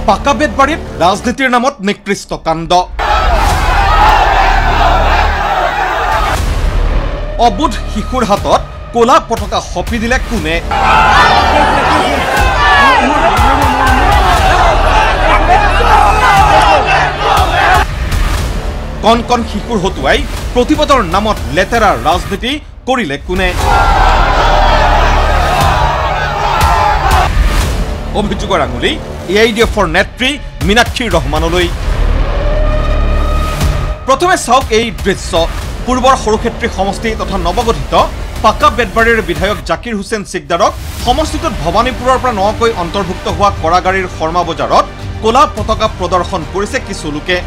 পাকা বেতবাৰীত ৰাজনীতিৰ নামত নিকৃষ্ট কাণ্ড। অবুধ শিশুৰ হাতত কলা পতাকা সপি দিলে কোনে? কণ কণ শিশুৰ হতুৱাই প্ৰতিবাদৰ নামত লেতেৰা ৰাজনীতি কৰিলে কোনে? অভিযোগৰ আঙুলি AIDFৰ নেত্ৰী মীনাক্ষী ৰহমানলৈ। প্ৰথমে চাওক এই দৃশ্য। পূৰ্বৰ সৰুক্ষেত্ৰী সমষ্টি তথা নৱগঠিত পাকা বেতবাৰীৰ বিধায়ক জাকিৰ হুছেইন সিকদাৰক সমষ্টিটোত ভৱানীপুৰৰ পৰা নকৈ অন্তৰ্ভুক্ত হোৱা কৰাগাড়ীৰ শৰ্মা বজাৰত কলা পতাকা প্ৰদৰ্শন কৰিছে কিছু লোকে।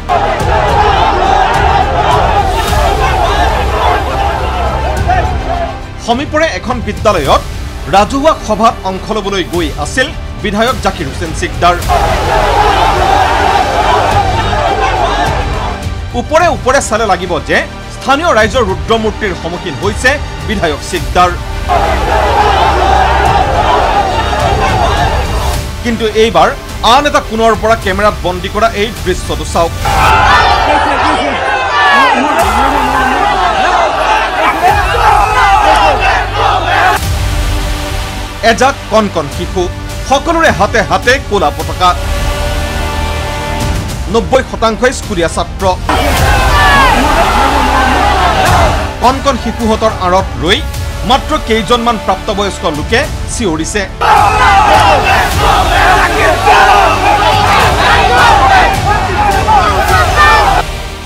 সমীপৰে এখন বিদ্যালয়ত ৰাজহুৱা সভাত অংশ ল'বলৈ গৈ আছিল বিধায়ক জাকিৰ হুছেইন সিকদাৰ। উপৰে উপৰে চালে লাগিব যে স্থানীয় ৰাইজৰ ৰুদ্ৰমূৰ্তিৰ সন্মুখীন হৈছে বিধায়ক সিকদাৰ। কিন্তু এইবাৰ আন এটা কোণৰ পৰা কেমেৰাত বন্দী কৰা এই দৃশ্যটো চাওক। এজাক কণ কণ শিশু, সকলোৰে হাতে হাতে কলা পতাকা। 90% স্কুলীয়া ছাত্ৰ। কণ কণ শিশুহঁতৰ আঁৰত ৰৈ মাত্ৰ কেইজনমান প্ৰাপ্তবয়স্ক লোকে চিঞৰিছে।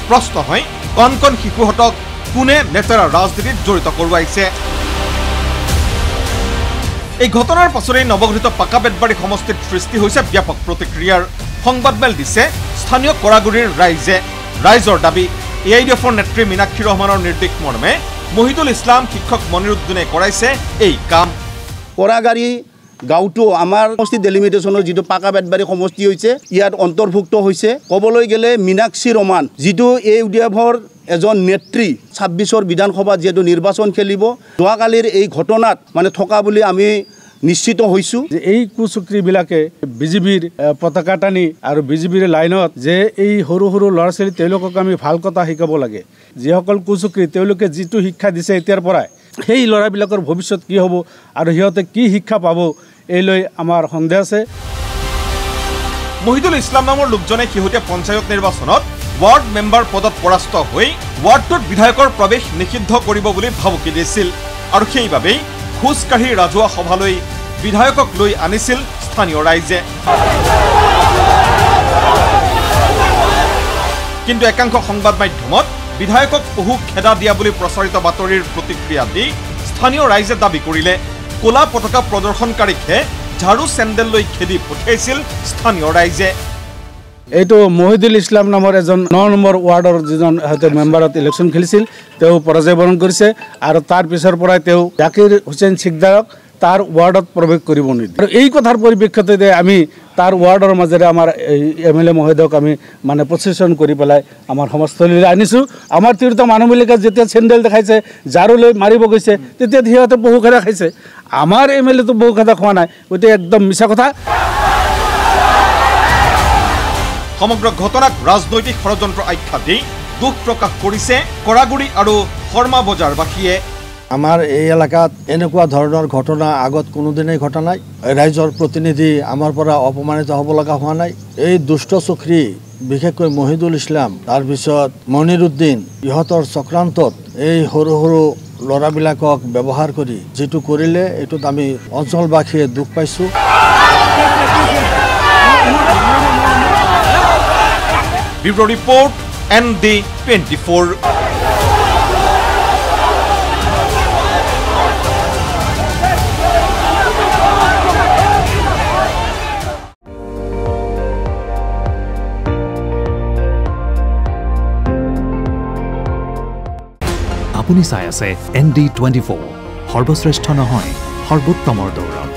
প্ৰশ্ন হয়, কণ কণ শিশুহঁতক কোনে লেতেৰা ৰাজনীতিত জড়িত কৰোৱাইছে? এই ঘটনাৰ পাছতেই নৱগঠিত পাকা বেতবাৰী সমষ্টিত সৃষ্টি হৈছে ব্যাপক প্ৰতিক্ৰিয়াৰ। সংবাদমেল দিছে স্থানীয় কৰাগুৰিৰ ৰাইজে। ৰাইজৰ দাবী, AIDFৰ নেত্ৰী মীনাক্ষী ৰহমানৰ নিৰ্দেশ মৰ্মে মহিদুল ইছলাম শিক্ষক মনিৰুদ্দিনে কৰাইছে এই কাম। কৰাগাড়ী গাঁওটো আমাৰ সমষ্টি ডেলিমিটেশ্যনৰ যিটো পাকা বেতবাৰী সমষ্টি হৈছে ইয়াত অন্তৰ্ভুক্ত হৈছে। ক'বলৈ গ'লে মীনাক্ষী ৰহমান যিটো AIDFৰ এজন নেত্ৰী 26ৰ বিধানসভাত যিহেতু নিৰ্বাচন খেলিব, যোৱাকালিৰ এই ঘটনাত মানে থকা বুলি আমি নিশ্চিত হৈছোঁ যে এই কুচক্ৰীবিলাকে বিজেপিৰ পতাকা টানি আৰু বিজেপিৰ লাইনত যে এই সৰু সৰু ল'ৰা ছোৱালী তেওঁলোকক আমি ভাল কথা শিকাব লাগে। যিসকল কুচক্ৰী তেওঁলোকে যিটো শিক্ষা দিছে এতিয়াৰ পৰাই, সেই ল'ৰাবিলাকৰ ভৱিষ্যত কি হ'ব আৰু সিহঁতে কি শিক্ষা পাব এই লৈ আমাৰ সন্দেহ আছে। মহিদুল ইছলাম নামৰ লোকজনে শেহতীয়া পঞ্চায়ত নিৰ্বাচনত ৱাৰ্ড মেম্বাৰ পদত পৰাস্ত হৈ ৱাৰ্ডটোত বিধায়কৰ প্ৰৱেশ নিষিদ্ধ কৰিব বুলি ভাবুকি দিছিল আৰু সেইবাবেই খোজকাঢ়ি ৰাজহুৱা সভালৈ বিধায়কক লৈ আনিছিল স্থানীয় ৰাইজে। কিন্তু একাংশ সংবাদ মাধ্যমত বিধায়কক বহু খেদা দিয়া বুলি প্ৰচাৰিত বাতৰিৰ প্ৰতিক্ৰিয়া দি স্থানীয় ৰাইজে দাবী কৰিলে কলা পতাকা প্ৰদৰ্শনকাৰীকহে ঝাৰু চেণ্ডেল লৈ খেদি পঠিয়াইছিল স্থানীয় ৰাইজে। এইটো মহিদুল ইছলাম নামৰ এজন 9 নম্বৰ ৱাৰ্ডৰ যিজন মেম্বাৰত ইলেকশ্যন খেলিছিল, তেওঁ পৰাজয় বৰণ কৰিছে আৰু তাৰ পিছৰ পৰাই তেওঁ জাকিৰ হুছেইন সিকদাৰক তাৰ ৱাৰ্ডত প্ৰৱেশ কৰিব নিদিয়ে। আৰু এই কথাৰ পৰিপ্ৰেক্ষিততে আমি তাৰ ৱাৰ্ডৰ মাজেৰে আমাৰ MLA মহোদয়ক আমি মানে প্ৰচেছন কৰি পেলাই আমাৰ সমষ্টিলৈ আনিছোঁ। আমাৰ তিৰোতা মানুহবিলাকে যেতিয়া চেণ্ডেল দেখাইছে, ঝাৰু লৈ মাৰিব গৈছে, তেতিয়া সিহঁতে বহু খেদা খাইছে। আমাৰ MLAটো বহু খেদা খোৱা নাই, গতিকে একদম মিছা কথা। সমগ্ৰ ঘটনাক ৰাজনৈতিক ষড়যন্ত্ৰ আখ্যা দি দুখ প্ৰকাশ কৰিছে কৰাগুৰি আৰু শৰ্মা বজাৰবাসীয়ে। আমাৰ এই এলেকাত এনেকুৱা ধৰণৰ ঘটনা আগত কোনোদিনেই ঘটা নাই। ৰাইজৰ প্ৰতিনিধি আমাৰ পৰা অপমানিত হ'ব লগা হোৱা নাই। এই দুষ্ট চক্ৰী বিশেষকৈ মহিদুল ইছলাম, তাৰপিছত মনিৰুদ্দিন, ইহঁতৰ চক্ৰান্তত এই সৰু সৰু ল'ৰাবিলাকক ব্যৱহাৰ কৰি যিটো কৰিলে এইটোত আমি অঞ্চলবাসীয়ে দুখ পাইছোঁ। Bureau report ND24। আপুনি চাই আছে ND24, সৰ্বশ্ৰেষ্ঠ নহয় সৰ্বোত্তমৰ দৌৰত।